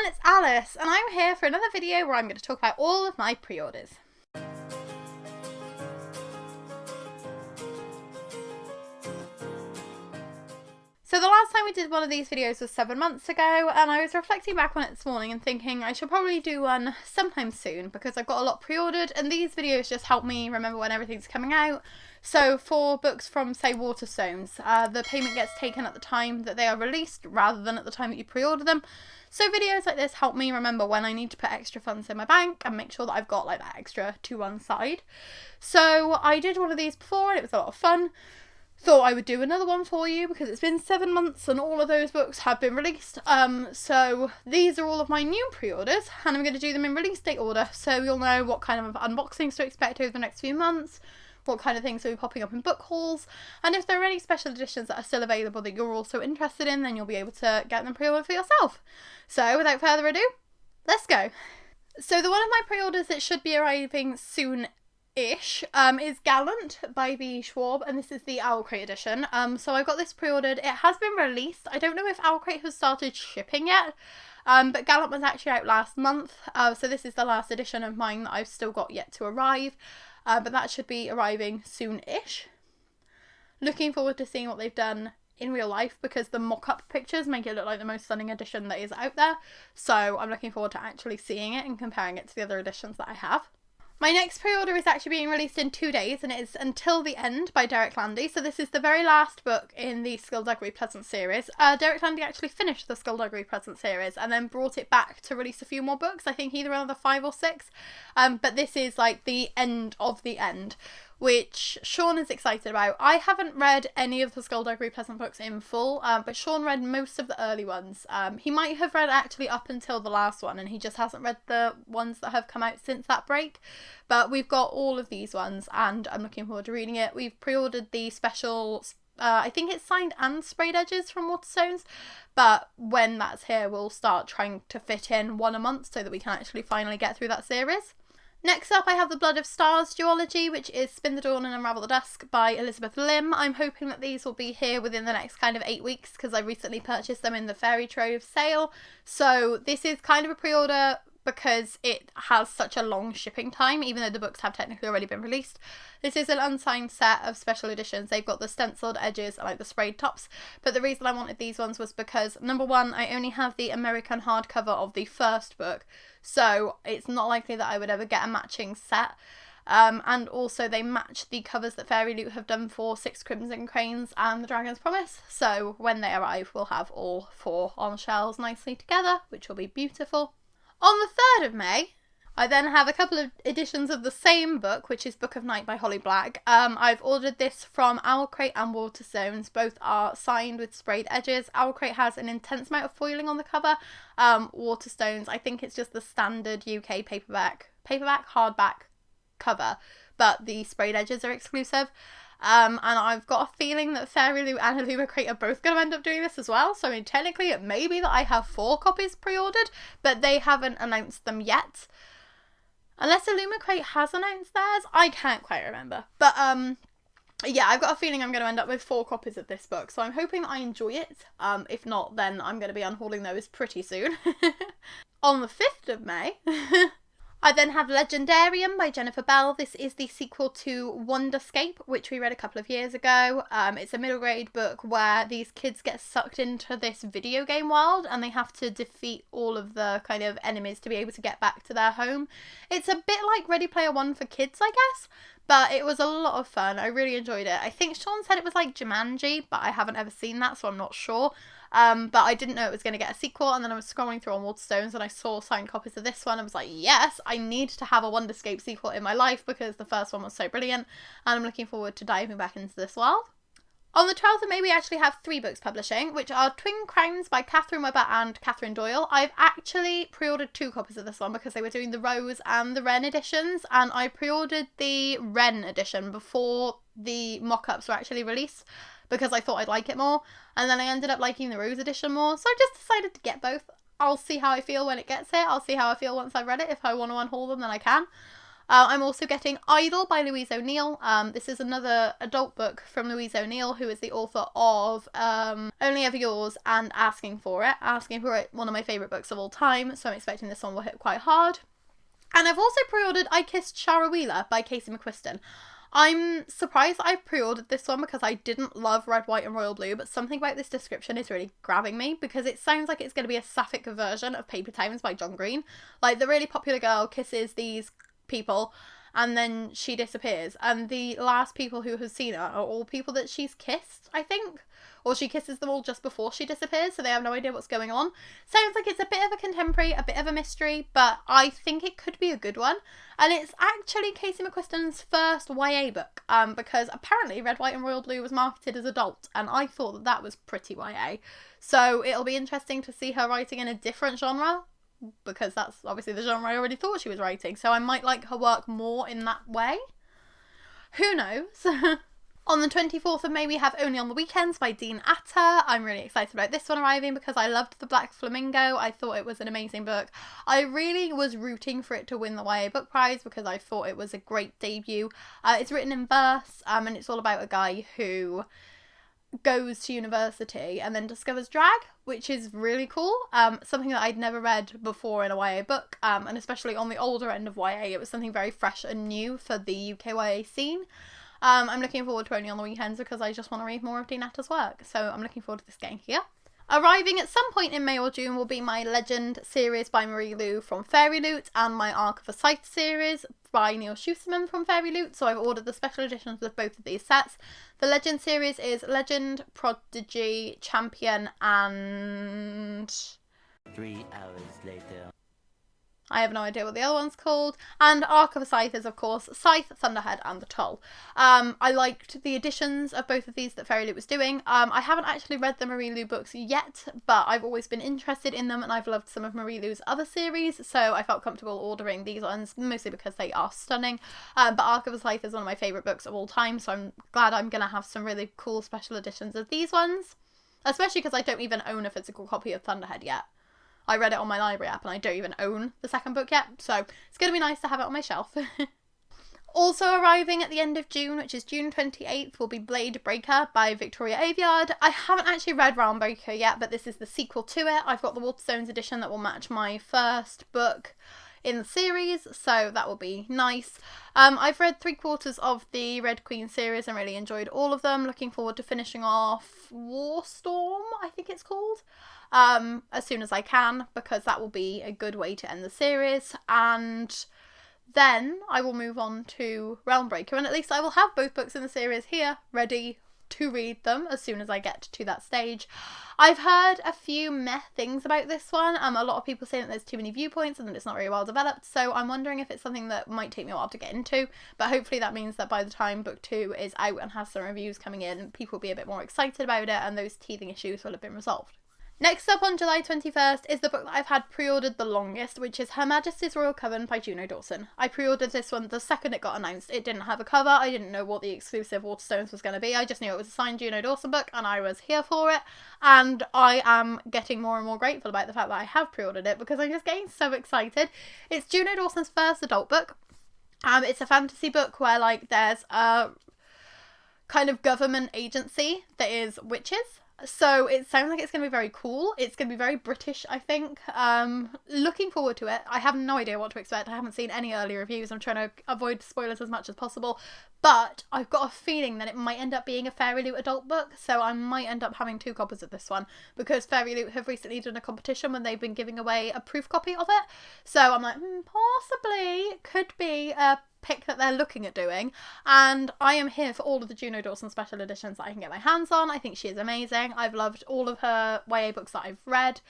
it's Alyce, and I'm here for another video where I'm going to talk about all of my pre-orders. So the last time we did one of these videos was 7 months ago, and I was reflecting back on it this morning and thinking I should probably do one sometime soon because I've got a lot pre-ordered, and these videos just help me remember when everything's coming out. So for books from, say, Waterstones, the payment gets taken at the time that they are released rather than at the time that you pre-order them. So videos like this help me remember when I need to put extra funds in my bank and make sure that I've got like that extra to one side. So I did one of these before and it was a lot of fun. Thought I would do another one for you because it's been 7 months and all of those books have been released. So these are all of my new pre-orders and I'm going to do them in release date order so you'll know what kind of unboxings to expect over the next few months, what kind of things will be popping up in book hauls, and if there are any special editions that are still available that you're also interested in, then you'll be able to get them pre-ordered for yourself. So without further ado, let's go. So the one of my pre-orders that should be arriving soon is Gallant by B. Schwab, and this is the Owlcrate edition. So I got this pre-ordered. It has been released. I don't know if Owlcrate has started shipping yet, but Gallant was actually out last month, so this is the last edition of mine that I've still got yet to arrive, but that should be arriving soon-ish. Looking forward to seeing what they've done in real life because the mock-up pictures make it look like the most stunning edition that is out there, so I'm looking forward to actually seeing it and comparing it to the other editions that I have. My next pre-order is actually being released in 2 days, and it is Until the End by Derek Landy. So this is the very last book in the Skullduggery Present series. Derek Landy actually finished the Skullduggery Present series and then brought it back to release a few more books. I think either another 5 or 6. But this is like the end of the end, which Sean is excited about. I haven't read any of the Skullduggery Present books in full, but Sean read most of the early ones. He might have read actually up until the last one, and he just hasn't read the ones that have come out since that break. But we've got all of these ones, and I'm looking forward to reading it. We've pre-ordered the special, I think it's signed and sprayed edges from Waterstones, but when that's here, we'll start trying to fit in one a month so that we can actually finally get through that series. Next up I have the Blood of Stars duology, which is Spin the Dawn and Unravel the Dusk by Elizabeth Lim. I'm hoping that these will be here within the next kind of 8 weeks because I recently purchased them in the Fairy Trove sale. So this is kind of a pre-order because it has such a long shipping time, even though the books have technically already been released. This is an unsigned set of special editions. They've got the stenciled edges and like the sprayed tops, but the reason I wanted these ones was because, number one, I only have the American hardcover of the first book, so it's not likely that I would ever get a matching set. And also they match the covers that Fairy Loot have done for Six Crimson Cranes and The Dragon's Promise, so when they arrive we'll have all 4 on shelves nicely together, which will be beautiful. On the 3rd of May, I then have a couple of editions of the same book, which is Book of Night by Holly Black. I've ordered this from Owlcrate and Waterstones. Both are signed with sprayed edges. Owlcrate has an intense amount of foiling on the cover. Waterstones, I think it's just the standard UK paperback hardback cover, but the sprayed edges are exclusive. And I've got a feeling that Fairy Loot and Illumicrate are both going to end up doing this as well. So I mean, technically it may be that I have 4 copies pre-ordered, but they haven't announced them yet. Unless Illumicrate has announced theirs, I can't quite remember. But yeah, I've got a feeling I'm going to end up with 4 copies of this book, so I'm hoping that I enjoy it. If not, then I'm going to be unhauling those pretty soon. On the 5th of May... I then have Legendarium by Jennifer Bell. This is the sequel to Wonderscape, which we read a couple of years ago. It's a middle grade book where these kids get sucked into this video game world and they have to defeat all of the kind of enemies to be able to get back to their home. It's a bit like Ready Player One for kids, I guess, but it was a lot of fun. I really enjoyed it. I think Sean said it was like Jumanji, but I haven't ever seen that, so I'm not sure. But I didn't know it was going to get a sequel, and then I was scrolling through on Waterstones and I saw signed copies of this one. I was like, yes, I need to have a Wonderscape sequel in my life because the first one was so brilliant, and I'm looking forward to diving back into this world. On the 12th of May, we actually have 3 books publishing, which are Twin Crowns by Catherine Webber and Catherine Doyle. I've actually pre-ordered 2 copies of this one because they were doing the Rose and the Wren editions, and I pre-ordered the Wren edition before the mock-ups were actually released because I thought I'd like it more, and then I ended up liking the Rose edition more, so I just decided to get both. I'll see how I feel when it gets here. I'll see how I feel once I've read it. If I want to unhaul them, then I can. I'm also getting Idle by Louise O'Neill. This is another adult book from Louise O'Neill, who is the author of Only Ever Yours and Asking for It. Asking for It, one of my favourite books of all time, so I'm expecting this one will hit quite hard. And I've also pre-ordered I Kissed Shara Wheeler by Casey McQuiston. I'm surprised I pre-ordered this one because I didn't love Red, White and Royal Blue, but something about this description is really grabbing me because it sounds like it's going to be a sapphic version of Paper Towns by John Green. Like, the really popular girl kisses these people and then she disappears, and the last people who have seen her are all people that she's kissed, I think. Or she kisses them all just before she disappears, so they have no idea what's going on. Sounds like it's a bit of a contemporary, a bit of a mystery, but I think it could be a good one. And it's actually Casey McQuiston's first YA book, because apparently Red, White and Royal Blue was marketed as adult, and I thought that that was pretty YA. So it'll be interesting to see her writing in a different genre, because that's obviously the genre I already thought she was writing, so I might like her work more in that way. Who knows? On the 24th of May, we have Only on the Weekends by Dean Atta. I'm really excited about this one arriving because I loved The Black Flamingo. I thought it was an amazing book. I really was rooting for it to win the YA Book Prize because I thought it was a great debut. It's written in verse, and it's all about a guy who goes to university and then discovers drag, which is really cool. Something that I'd never read before in a YA book, and especially on the older end of YA, it was something very fresh and new for the UK YA scene. I'm looking forward to Only on the Weekends because I just want to read more of Dean Atta's work, so I'm looking forward to this getting here. Arriving at some point in May or June will be my Legend series by Marie Lu from Fairy Loot and my Arc of a Scythe series by Neil Schusterman from Fairy Loot, so I've ordered the special editions of both of these sets. The Legend series is Legend, Prodigy, Champion and 3 hours later. I have no idea what the other one's called. And Arc of a Scythe is, of course, Scythe, Thunderhead and the Toll. I liked the editions of both of these that Fairy Loot was doing. I haven't actually read the Marie Lu books yet, but I've always been interested in them and I've loved some of Marie Lu's other series, so I felt comfortable ordering these ones, mostly because they are stunning. But Arc of a Scythe is one of my favourite books of all time, so I'm glad I'm going to have some really cool special editions of these ones. Especially because I don't even own a physical copy of Thunderhead yet. I read it on my library app and I don't even own the second book yet, so it's going to be nice to have it on my shelf. Also arriving at the end of June, which is June 28th, will be Blade Breaker by Victoria Aveyard. I haven't actually read Realm Breaker yet, but this is the sequel to it. I've got the Waterstones edition that will match my first book in the series, so that will be nice. I've read 3/4 of the Red Queen series and really enjoyed all of them. Looking forward to finishing off Warstorm, I think it's called, as soon as I can, because that will be a good way to end the series. And then I will move on to Realm Breaker, and at least I will have both books in the series here ready to read them as soon as I get to that stage. I've heard a few meh things about this one. A lot of people saying that there's too many viewpoints and that it's not very well developed, so I'm wondering if it's something that might take me a while to get into, but hopefully that means that by the time book 2 is out and has some reviews coming in, people will be a bit more excited about it and those teething issues will have been resolved. Next up on July 21st is the book that I've had pre-ordered the longest, which is Her Majesty's Royal Coven by Juno Dawson. I pre-ordered this one the second it got announced. It didn't have a cover, I didn't know what the exclusive Waterstones was going to be, I just knew it was a signed Juno Dawson book and I was here for it, and I am getting more and more grateful about the fact that I have pre-ordered it because I'm just getting so excited. It's Juno Dawson's first adult book. It's a fantasy book where, like, there's a kind of government agency that is witches. So it sounds like it's going to be very cool. It's going to be very British, I think. Looking forward to it. I have no idea what to expect. I haven't seen any early reviews. I'm trying to avoid spoilers as much as possible. But I've got a feeling that it might end up being a Fairy Loot adult book. So I might end up having 2 copies of this one. Because Fairy Loot have recently done a competition when they've been giving away a proof copy of it. So I'm like, possibly could be a pick that they're looking at doing, and I am here for all of the Juno Dawson special editions that I can get my hands on. I think she is amazing. I've loved all of her YA books that I've read,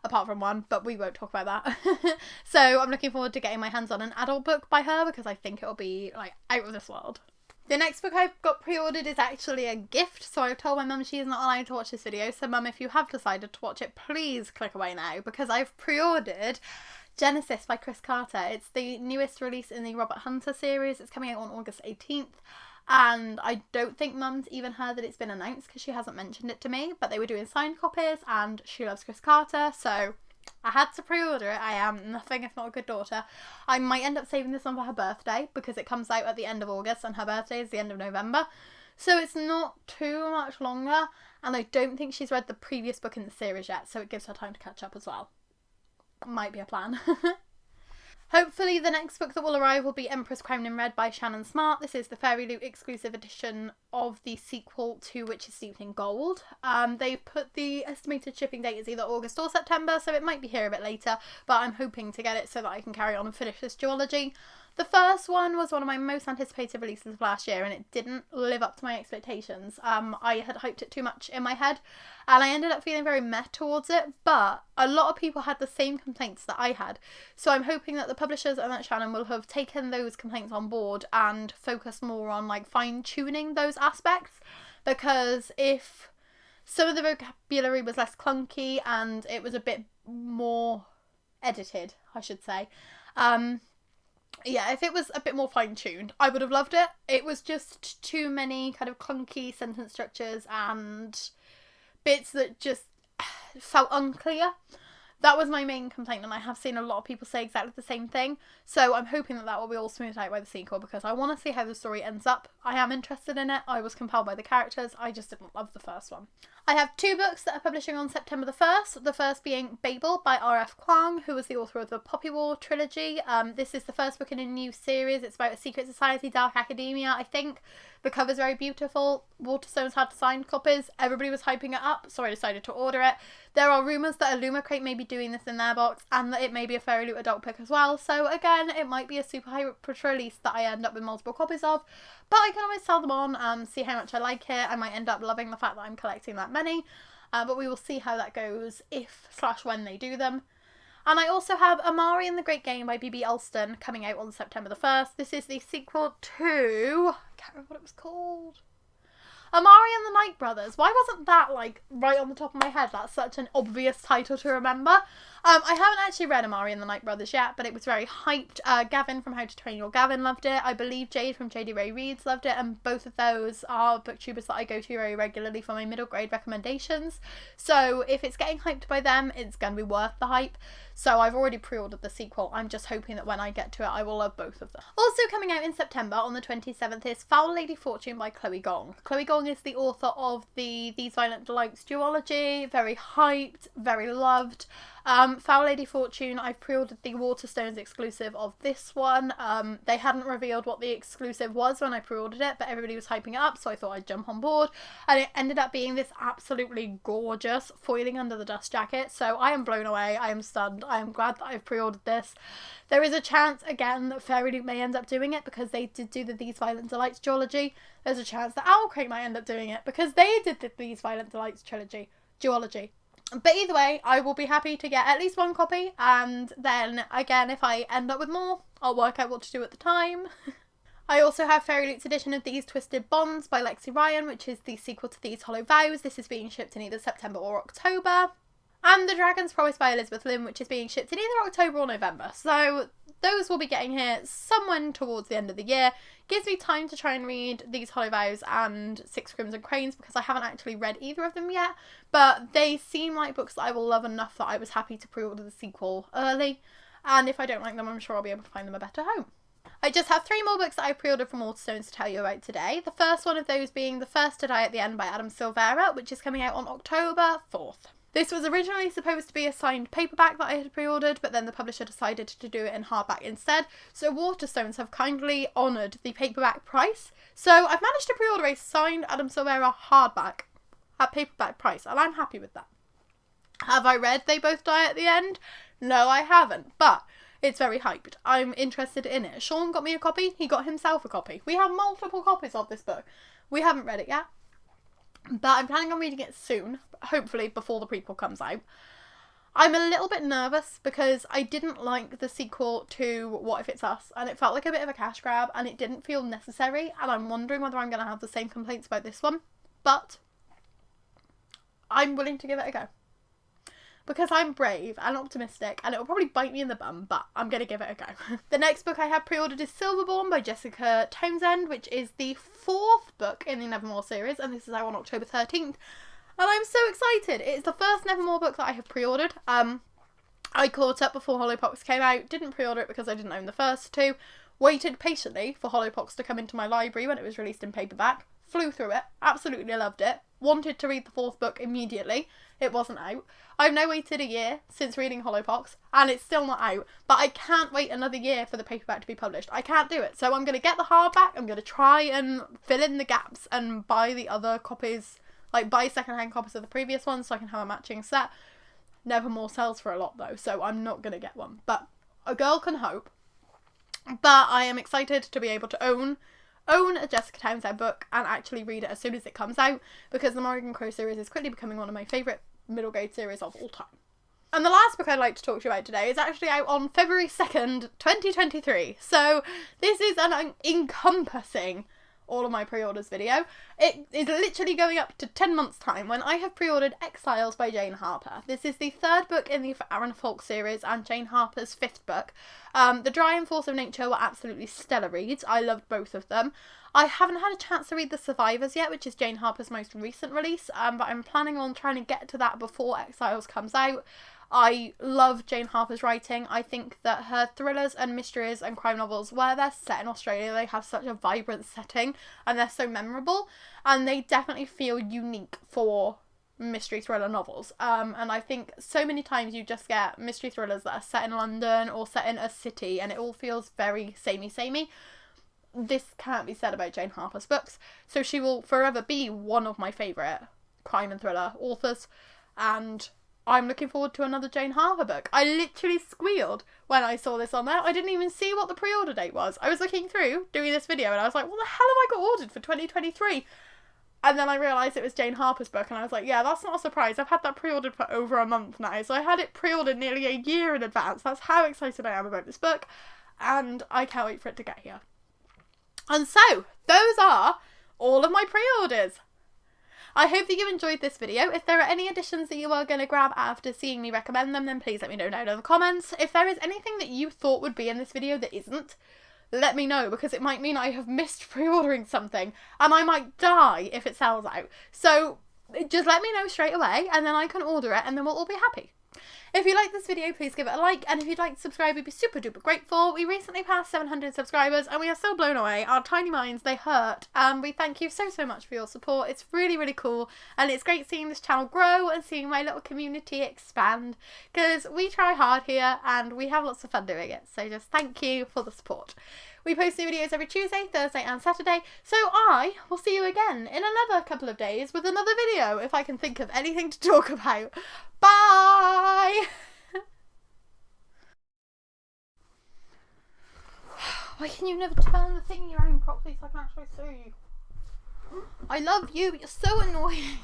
apart from one, but we won't talk about that. So I'm looking forward to getting my hands on an adult book by her because I think it'll be, like, out of this world. The next book I've got pre-ordered is actually a gift, so I've told my mum she is not allowed to watch this video, so mum, if you have decided to watch it, please click away now, because I've pre-ordered Genesis by Chris Carter. It's the newest release in the Robert Hunter series. It's coming out on August 18th, and I don't think mum's even heard that it's been announced because she hasn't mentioned it to me, but they were doing signed copies and she loves Chris Carter, so I had to pre-order it. I am nothing if not a good daughter. I might end up saving this one for her birthday because it comes out at the end of August and her birthday is the end of November. So it's not too much longer, and I don't think she's read the previous book in the series yet, so it gives her time to catch up as well. Might be a plan. Hopefully the next book that will arrive will be Empress Crowned in Red by Shannon Smart. This is the Fairy Loot exclusive edition of the sequel to Witches Steeped in Gold. They've put the estimated shipping date as either August or September, so it might be here a bit later, but I'm hoping to get it so that I can carry on and finish this duology. The first one was one of my most anticipated releases of last year, and it didn't live up to my expectations. I had hyped it too much in my head, and I ended up feeling very meh towards it, but a lot of people had the same complaints that I had. So I'm hoping that the publishers and that Shannon will have taken those complaints on board and focused more on like fine-tuning those aspects, because if some of the vocabulary was less clunky and it was a bit more edited, I should say, yeah, if it was a bit more fine-tuned, I would have loved it. It was just too many kind of clunky sentence structures and bits that just felt unclear. That was my main complaint, and I have seen a lot of people say exactly the same thing. So I'm hoping that that will be all smoothed out by the sequel, because I want to see how the story ends up. I am interested in it. I was compelled by the characters. I just didn't love the first one. I have 2 books that are publishing on September the 1st. The first being Babel by R.F. Kuang, who was the author of the Poppy War trilogy. This is the first book in a new series. It's about a secret society, dark academia, I think. The cover's very beautiful. Waterstones had signed copies. Everybody was hyping it up, so I decided to order it. There are rumours that Illumicrate may be doing this in their box, and that it may be a Fairy Loot adult pick as well. So again, it might be a super high release that I end up with multiple copies of, but I can always sell them on and see how much I like it. I might end up loving the fact that I'm collecting that many, but we will see how that goes if/when they do them. And I also have Amari and the Great Game by B.B. Alston coming out on September the 1st. This is the sequel to, I can't remember what it was called. Amari and the Night Brothers. Why wasn't that like right on the top of my head? That's such an obvious title to remember. I haven't actually read Amari and the Night Brothers yet, but it was very hyped. Gavin from How to Train Your Gavin loved it. I believe Jade from J.D. Ray Reads loved it, and both of those are booktubers that I go to very regularly for my middle grade recommendations. So if it's getting hyped by them, it's going to be worth the hype. So I've already pre-ordered the sequel. I'm just hoping that when I get to it, I will love both of them. Also coming out in September on the 27th is Foul Lady Fortune by Chloe Gong. Chloe Gong is the author of the These Violent Delights duology. Very hyped, very loved. Foul Lady Fortune, I've pre-ordered the Waterstones exclusive of this one. They hadn't revealed what the exclusive was when I pre-ordered it, but everybody was hyping it up, so I thought I'd jump on board. And it ended up being this absolutely gorgeous foiling under the dust jacket. So I am blown away. I am stunned. I am glad that I've pre-ordered this. There is a chance, again, that Fairy Loot may end up doing it because they did do the These Violent Delights duology. There's a chance that Owlcrate might end up doing it because they did the These Violent Delights duology. But either way, I will be happy to get at least 1 copy, and then again, if I end up with more, I'll work out what to do at the time. I also have Fairy Loot's edition of These Twisted Bonds by Lexi Ryan, which is the sequel to These Hollow Vows. This is being shipped in either September or October. And The Dragon's Promise by Elizabeth Lim, which is being shipped in either October or November. So those will be getting here somewhere towards the end of the year. Gives me time to try and read These Hollow Vows and Six Crimson Cranes because I haven't actually read either of them yet. But they seem like books that I will love enough that I was happy to pre-order the sequel early. And if I don't like them, I'm sure I'll be able to find them a better home. I just have 3 more books that I pre-ordered from Waterstones to tell you about today. The first one of those being The First to Die at the End by Adam Silvera, which is coming out on October 4th. This was originally supposed to be a signed paperback that I had pre-ordered, but then the publisher decided to do it in hardback instead. So Waterstones have kindly honoured the paperback price. So I've managed to pre-order a signed Adam Silvera hardback at paperback price, and I'm happy with that. Have I read They Both Die at the End? No, I haven't, but it's very hyped. I'm interested in it. Sean got me a copy. He got himself a copy. We have multiple copies of this book. We haven't read it yet, but I'm planning on reading it soon, hopefully before the prequel comes out. I'm a little bit nervous because I didn't like the sequel to What If It's Us, and it felt like a bit of a cash grab, and it didn't feel necessary, and I'm wondering whether I'm going to have the same complaints about this one, but I'm willing to give it a go. Because I'm brave and optimistic, and it will probably bite me in the bum, but I'm going to give it a go. The next book I have pre-ordered is Silverborne by Jessica Townsend, which is the 4th book in the Nevermore series, and this is out on October 13th. And I'm so excited. It's the first Nevermore book that I have pre-ordered. I caught up before Hollowpox came out, didn't pre-order it because I didn't own the first two, waited patiently for Hollowpox to come into my library when it was released in paperback, flew through it, absolutely loved it, wanted to read the fourth book immediately. It wasn't out. I've now waited a year since reading Hollowpox, and it's still not out, but I can't wait another year for the paperback to be published. I can't do it, so I'm going to get the hardback, I'm going to try and fill in the gaps and buy the other copies, like buy secondhand copies of the previous ones so I can have a matching set. Nevermore sells for a lot though, so I'm not going to get one, but a girl can hope. But I am excited to be able to own a Jessica Townsend book and actually read it as soon as it comes out, because the Morrigan Crow series is quickly becoming one of my favourite middle grade series of all time. And the last book I'd like to talk to you about today is actually out on February 2nd, 2023. So this is an encompassing all of my pre-orders video. It is literally going up to 10 months time when I have pre-ordered Exiles by Jane Harper. This is the third book in the Aaron Falk series and Jane Harper's fifth book. The Dry and Force of Nature were absolutely stellar reads. I loved both of them. I haven't had a chance to read The Survivors yet, which is Jane Harper's most recent release, but I'm planning on trying to get to that before Exiles comes out. I love Jane Harper's writing. I think that her thrillers and mysteries and crime novels, where they're set in Australia, they have such a vibrant setting and they're so memorable, and they definitely feel unique for mystery thriller novels. And I think so many times you just get mystery thrillers that are set in London or set in a city and it all feels very samey. This can't be said about Jane Harper's books, so she will forever be one of my favourite crime and thriller authors, and I'm looking forward to another Jane Harper book. I literally squealed when I saw this on there. I didn't even see what the pre-order date was. I was looking through, doing this video, and I was like, what the hell have I got ordered for 2023? And then I realised it was Jane Harper's book, and I was like, yeah, that's not a surprise. I've had that pre-ordered for over a month now, so I had it pre-ordered nearly a year in advance. That's how excited I am about this book, and I can't wait for it to get here. And so, those are all of my pre-orders. I hope that you enjoyed this video. If there are any additions that you are going to grab after seeing me recommend them, then please let me know down in the comments. If there is anything that you thought would be in this video that isn't, let me know, because it might mean I have missed pre-ordering something and I might die if it sells out. So just let me know straight away and then I can order it and then we'll all be happy. If you like this video, please give it a like, and if you'd like to subscribe, we'd be super duper grateful. We recently passed 700 subscribers and we are so blown away. Our tiny minds, they hurt, and we thank you so much for your support. It's really cool, and it's great seeing this channel grow and seeing my little community expand, because we try hard here and we have lots of fun doing it. So just thank you for the support. We post new videos every Tuesday, Thursday and Saturday, so I will see you again in another couple of days with another video, if I can think of anything to talk about. Bye! Why can you never turn the thing around properly so I can actually see you? I love you, but you're so annoying.